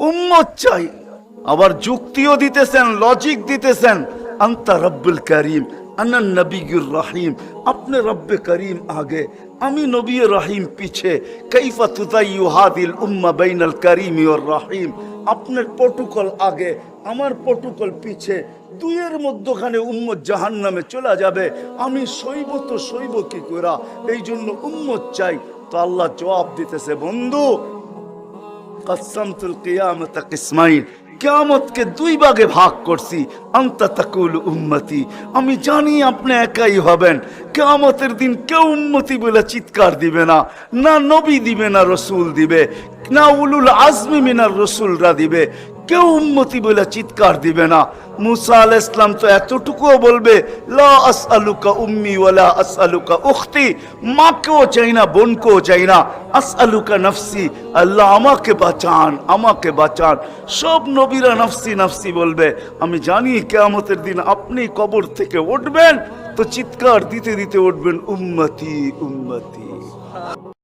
উম্মত চাই। আবার যুক্তিও দিতেছেন, লজিক দিতেছেন। আনতা রব্বুল করিম আনা নবিয়ুর রহিম, আপনি রব্বে করিম আগে, আমি নবী রহিম পিছে। কাইফা তুতাইয়ু হাদিল উম্মা বাইনাল করিম ওয়ার রহিম, আপনার প্রটোকল আগে, আমার প্রটোকল পিছে, দুইয়ের মধ্যখানে উম্মত জাহান্নামে চলে যাবে, আমি সইব তো সইব কি করা? এই জন্য উম্মত চাই। তো আল্লাহ জবাব দিতেছে, বন্ধু কসমতুল কিয়ামত কিসমাইন, কিয়ামতকে দুই ভাগে ভাগ করছি। আনতা তাকুল উম্মতি, আমি জানি আপনি একাই হবেন। কিয়ামতের দিন কেউ উম্মতি বলে চিৎকার দিবে না, না নবী দিবে, না রসুল দিবে, না উলুল আজমি মিনার রসুলরা দিবে, কেউ উম্মতি বলে চিৎকার দিবে না। মুসা আলাইহিস সালাম তো এতটুকুও বলবে, লা আসআলুকা উম্মি ওয়ালা আসআলুকা উখতি, মাকেও চাই না, বোনকেও চাই না, আসআলুকা নফসি, আল্লাহ আমাকে বাঁচান, আমাকে বাঁচান। সব নবীরা নফসি নফসি বলবে। আমি জানি কিয়ামতের দিন আপনি কবর থেকে উঠবেন, তো চিৎকার দিতে দিতে উঠবেন, উম্মতি উম্মতি।